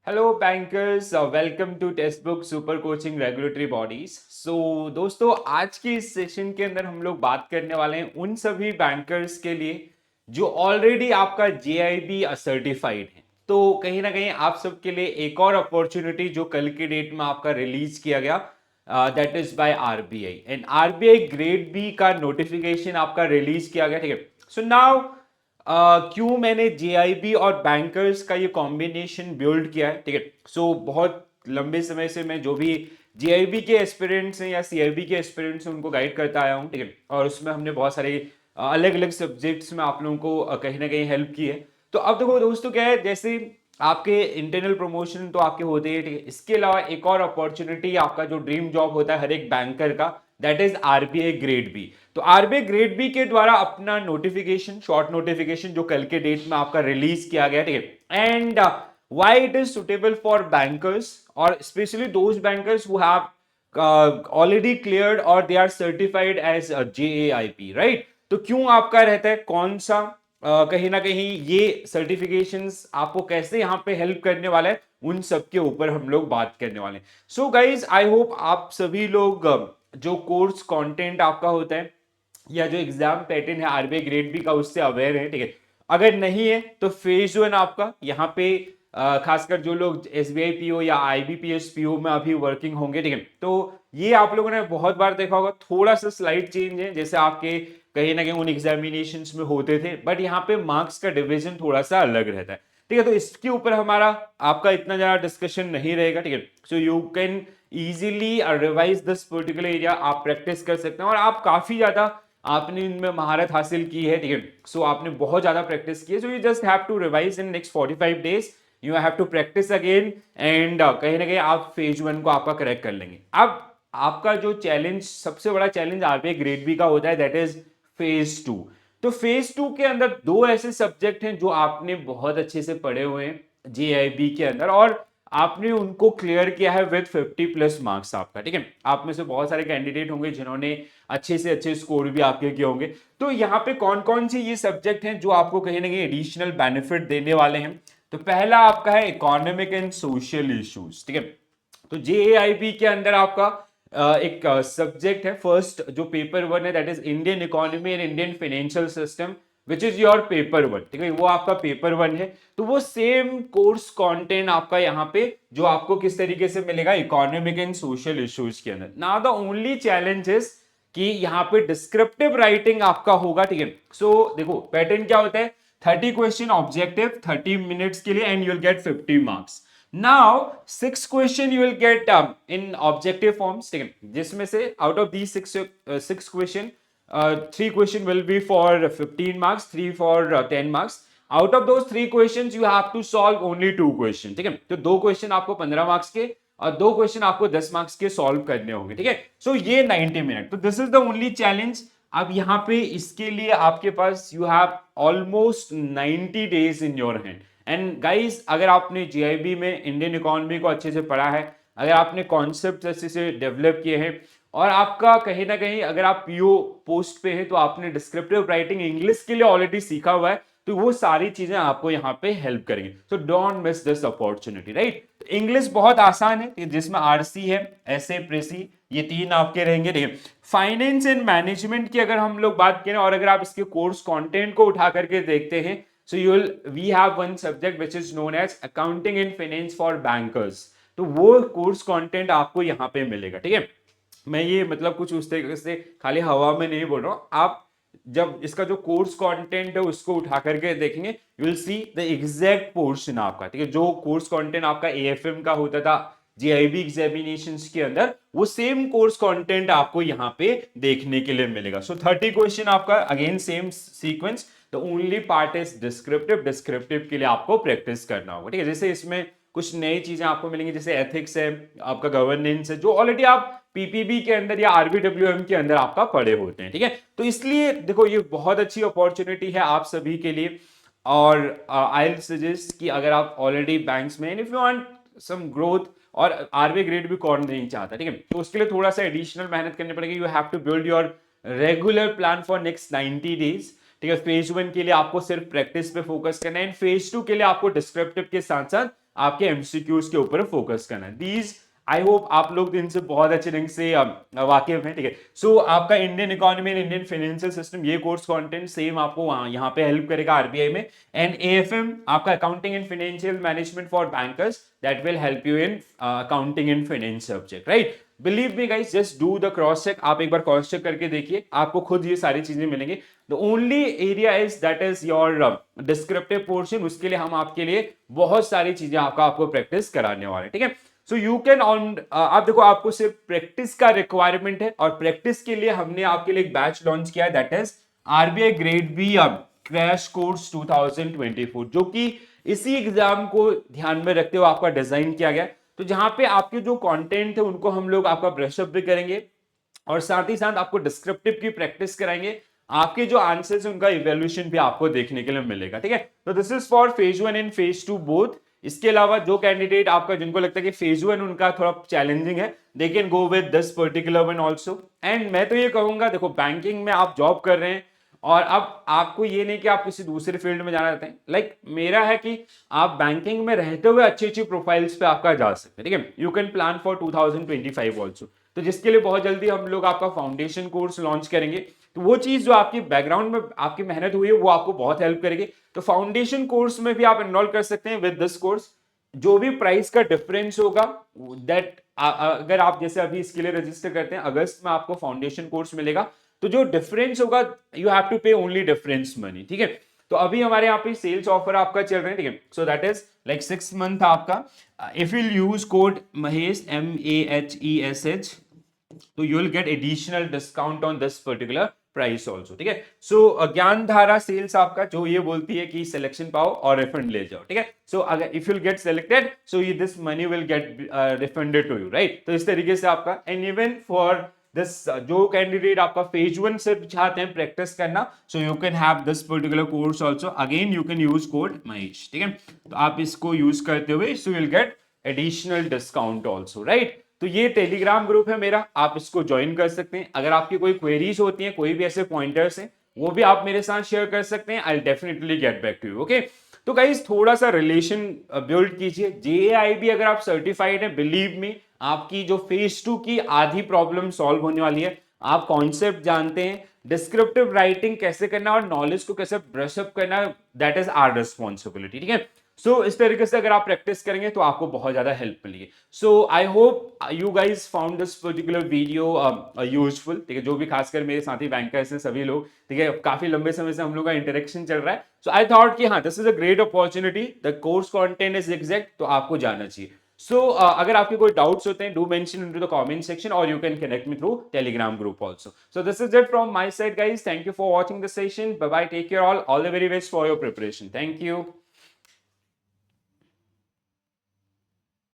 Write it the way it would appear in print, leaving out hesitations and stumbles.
Hello bankers, welcome to Testbook super coaching regulatory bodies. So दोस्तों, आज के इस सेशन के अंदर हम लोग बात करने वाले हैं उन सभी बैंकर्स के लिए जो ऑलरेडी आपका जेआईबी सर्टिफाइड है। तो कहीं ना कहीं आप सबके लिए एक और अपॉर्चुनिटी जो कल की डेट में आपका रिलीज किया गया, that is by RBI, and RBI grade B का नोटिफिकेशन आपका रिलीज किया गया। ठीक है, सो नाउ क्यों मैंने जेआईबी और बैंकर्स का ये कॉम्बिनेशन बिल्ड किया है। ठीक है, सो बहुत लंबे समय से मैं जो भी जेआईबी के एस्पिरेंट्स हैं या सीआईबी के एस्पिरेंट्स हैं उनको गाइड करता आया हूँ। ठीक है, और उसमें हमने बहुत सारे अलग अलग सब्जेक्ट्स में आप लोगों को कहीं ना कहीं हेल्प की है। तो अब देखो दोस्तों, क्या है, जैसे आपके इंटरनल प्रमोशन तो आपके होते हैं। ठीक है, इसके अलावा एक और अपॉर्चुनिटी, आपका जो ड्रीम जॉब होता है हर एक बैंकर का, that is RBI grade B. तो आरबीआई ग्रेड बी के द्वारा अपना नोटिफिकेशन, शॉर्ट नोटिफिकेशन जो कल के डेट में आपका रिलीज किया गया। ठीक है, and why it is suitable for bankers और specially those bankers who have already cleared और they are certified as JAIIB, right. तो क्यों आपका रहता है, कौन सा कहीं ना कहीं ये सर्टिफिकेशंस आपको कैसे यहाँ पे हेल्प करने वाला है, उन सब के ऊपर हम लोग बात करने वाले हैं। सो गाइज, आई होप आप सभी लोग जो कोर्स कंटेंट आपका होता है या जो एग्जाम पैटर्न है आरबीआई ग्रेड बी का, उससे अवेयर है। ठीक है, अगर नहीं है तो फेज वन आपका यहाँ पे खासकर जो लोग एसबीआई पीओ या आईबीपीएस पीओ में अभी वर्किंग होंगे। ठीक है, तो ये आप लोगों ने बहुत बार देखा होगा, थोड़ा सा स्लाइड चेंज है जैसे आपके कहीं ना कहीं उन एग्जामिनेशंस में होते थे, बट यहाँ पे मार्क्स का डिवीजन थोड़ा सा अलग रहता है। ठीक है, तो इसके ऊपर हमारा आपका इतना ज्यादा डिस्कशन नहीं रहेगा। ठीक है, so you can easily revise this particular area, आप प्रैक्टिस कर सकते हैं और आप काफी ज्यादा आपने इनमें महारत हासिल की है। ठीक है, सो आपने बहुत ज्यादा प्रैक्टिस की है, so you just have to revise in next 45 days, you have to practice again, and कहीं ना कहीं आप फेज वन को आपका करेक्ट कर लेंगे। अब आपका जो चैलेंज, सबसे बड़ा चैलेंज आरबीआई ग्रेड बी का होता है, दैट इज फेज टू। तो फेज टू के अंदर दो ऐसे सब्जेक्ट हैं जो आपने बहुत अच्छे से पढ़े हुए हैं जेआईबी के अंदर, और आपने उनको क्लियर किया है विद 50+ मार्क्स आपका। ठीक है, आप में से बहुत सारे कैंडिडेट होंगे जिन्होंने अच्छे से अच्छे स्कोर भी आपके किए होंगे। तो यहाँ पे कौन कौन से ये सब्जेक्ट हैं जो आपको कहीं ना कहीं एडिशनल बेनिफिट देने वाले हैं। तो पहला आपका है इकोनॉमिक एंड सोशल इश्यूज। ठीक है, तो जेएआईबी के अंदर आपका एक सब्जेक्ट है, फर्स्ट जो पेपर वन है, that is Indian economy and Indian financial system, which is your paper one. ठीक है, वो आपका पेपर वन है। तो वो सेम कोर्स कंटेंट आपका यहाँ पे जो आपको किस तरीके से मिलेगा इकोनॉमिक एंड सोशल इश्यूज के अंदर। Now the only challenge is कि यहाँ पे डिस्क्रिप्टिव राइटिंग आपका होगा। ठीक है, सो देखो पैटर्न क्या होता है, 30 क्वेश्चन ऑब्जेक्टिव 30 मिनट्स के लिए, and you will gate 50 marks. Now 6 question you will get in objective forms, ठीक है, जिसमें से out of these six question, 3 question will be for 15 marks, 3 for 10 marks. Out of those 3 questions you have to solve only 2 question। ठीक है, तो 2 question आपको 15 marks के और 2 question आपको 10 मार्क्स के सॉल्व करने होंगे। ठीक है, सो ये 90 मिनट, तो this is the only challenge. अब यहाँ पे इसके लिए आपके पास you have almost 90 days in your hand. And guys, अगर आपने जीआईबी में इंडियन इकोनॉमी को अच्छे से पढ़ा है, अगर आपने कॉन्सेप्ट अच्छे से डेवलप किए हैं, और आपका कहीं ना कहीं अगर आप पीओ पोस्ट पे हैं तो आपने डिस्क्रिप्टिव राइटिंग इंग्लिश के लिए ऑलरेडी सीखा हुआ है, तो वो सारी चीजें आपको यहाँ पे हेल्प करेंगे। So don't miss this opportunity, right. English बहुत आसान है, जिसमें आरसी है, ऐसे प्रेसी, ये 3 आपके रहेंगे। ठीक है, फाइनेंस एंड मैनेजमेंट की अगर हम लोग बात करें और अगर आप इसके कोर्स कंटेंट को उठा करके देखते हैं, so we have one subject which is known as accounting and finance for bankers। तो वो कोर्स कंटेंट आपको यहाँ पे मिलेगा। ठीक है, मैं ये मतलब कुछ उस तरीके से खाली हवा में नहीं बोल रहा हूँ, आप जब इसका जो कोर्स कंटेंट है उसको उठा करके देखेंगे, you will see the exact portion आपका। ठीक है, जो कोर्स कंटेंट आपका एएफएम का होता था जेआईबी एग्जामिनेशंस के अंदर, वो सेम कोर्स कंटेंट आपको यहाँ पे देखने के लिए मिलेगा। सो 30 क्वेश्चन आपका, again same sequence, the only part is descriptive. Descriptive के लिए आपको प्रैक्टिस करना होगा। ठीक है, जैसे इसमें कुछ नई चीजें आपको मिलेंगी, जैसे एथिक्स है, आपका गवर्नेंस है, जो ऑलरेडी आप पीपीबी के अंदर या आरबीडब्ल्यूएम के अंदर आपका पढ़े होते हैं। ठीक है, तो इसलिए देखो ये बहुत अच्छी अपॉर्चुनिटी है आप सभी के लिए। और आई सजेस्ट कि अगर आप ऑलरेडी बैंक्स में, if you want some growth, और आरबीआई ग्रेड भी कौन नहीं चाहता, ठीक है, तो उसके लिए थोड़ा सा एडिशनल मेहनत करनी पड़ेगी। You have to build your regular plan for next 90 days. ठीक है, फेज वन के लिए आपको सिर्फ प्रैक्टिस पे फोकस करना है, एंड फेज टू के लिए आपको डिस्क्रिप्टिव के साथ साथ आपके एमसीक्यूज के ऊपर फोकस करना है। दीज आई होप आप लोग इनसे बहुत अच्छे ढंग से वाकिफ हैं, ठीक है। सो आपका Indian economy and Indian financial system, ये कोर्स कंटेंट सेम आपको यहाँ पे हेल्प करेगा आरबीआई में। एंड एएफएम आपका accounting and financial management for bankers, that will help you in accounting and finance subject, right. Believe me guys, just do the cross check. आप एक बार cross check करके देखिए, आपको खुद ये सारी चीजें मिलेंगी। The only area is that is your descriptive portion, उसके लिए हम आपके लिए बहुत सारी चीजें आपको प्रैक्टिस कराने वाले हैं, ठीक है। सो यू कैन ऑन, आप देखो आपको सिर्फ प्रैक्टिस का रिक्वायरमेंट है, और प्रैक्टिस के लिए हमने आपके लिए एक बैच लॉन्च किया है, that is RBI grade B crash course 2024, जो कि इसी एग्जाम को ध्यान में रखते हुए आपका डिजाइन किया गया। तो जहां पे आपके जो कंटेंट है उनको हम लोग आपका ब्रशअप भी करेंगे, और साथ ही साथ आपको डिस्क्रिप्टिव की प्रैक्टिस कराएंगे। आपके जो आंसर्स है उनका इवैल्यूएशन भी आपको देखने के लिए मिलेगा, ठीक है। तो this is for phase 1 and phase 2 both. इसके अलावा जो कैंडिडेट आपका, जिनको लगता है कि फेज 1 उनका थोड़ा चैलेंजिंग है, they can go with this particular one also. And मैं तो ये कहूंगा, देखो बैंकिंग में आप जॉब कर रहे हैं, और अब आपको ये नहीं कि आप किसी दूसरे फील्ड में जाना चाहते हैं। लाइक मेरा है कि आप बैंकिंग में रहते हुए अच्छी अच्छी प्रोफाइल्स पे आपका जा सकते हैं, ठीक है। You can plan for 2025 also. तो जिसके लिए बहुत जल्दी हम लोग आपका फाउंडेशन कोर्स लॉन्च करेंगे। तो वो चीज जो आपकी बैकग्राउंड में आपकी मेहनत हुई है, वो आपको बहुत हेल्प करेगी। तो फाउंडेशन कोर्स में भी आप एनरोल कर सकते हैं विद दिस कोर्स। जो भी प्राइस का डिफरेंस होगा, दैट अगर आप जैसे अभी इसके लिए रजिस्टर करते हैं, अगस्त में आपको फाउंडेशन कोर्स मिलेगा, तो जो डिफरेंस होगा, यू हैव टू पे ओनली डिफरेंस मनी, ठीक है। तो अभी हमारे यहाँ पे सेल्स ऑफर आपका चल रहा है, ठीक है। So that is like 6 month आपका, if you use code Mahesh MEHESH, तो you will get additional discount on this particular price also, ठीक है। सो ज्ञान धारा सेल्स आपका जो ये बोलती है कि सिलेक्शन पाओ और रिफंड ले जाओ, ठीक है। सो अगर if you will get selected, so ये this money will get refunded to you, right. तो इस तरीके से आपका, एंड इवन फॉर दिस जो कैंडिडेट आपका फेज 1 से चाहते हैं प्रैक्टिस करना, so you can have this particular course also. Again you can use code Mahesh, ठीक है। तो आप इसको यूज करते हुए so will get additional discount also, right. तो ये टेलीग्राम ग्रुप है मेरा, आप इसको ज्वाइन कर सकते हैं। अगर आपकी कोई क्वेरीज होती हैं, कोई भी ऐसे पॉइंटर्स हैं, वो भी आप मेरे साथ शेयर कर सकते हैं। I definitely get back to you, okay. तो गाइस थोड़ा सा रिलेशन बिल्ड कीजिए। JAIB अगर आप सर्टिफाइड है, बिलीव मी, आपकी जो फेज 2 की आधी प्रॉब्लम सॉल्व होने वाली है। आप कॉन्सेप्ट जानते हैं, डिस्क्रिप्टिव राइटिंग कैसे करना और नॉलेज को कैसे ब्रशअप करना, दैट इज आवर रिस्पॉन्सिबिलिटी, ठीक है। सो इस तरीके से अगर आप प्रैक्टिस करेंगे तो आपको बहुत ज्यादा हेल्प मिलेगी। So I hope you guys found this particular video useful, ठीक है। जो भी खासकर मेरे साथी बैंकर्स हैं, सभी लोग, ठीक है, काफी लंबे समय से हम लोग का इंटरेक्शन चल रहा है। सो आई थॉट कि हाँ, this is a great opportunity, the course content is exact, तो आपको जाना चाहिए। सो अगर आपके कोई डाउट्स होते हैं, do mention into the comment section, और you can connect me through Telegram group also. So this is it from my side guys, thank you for watching the session, bye bye, take care, all the very best for your preparation, thank you.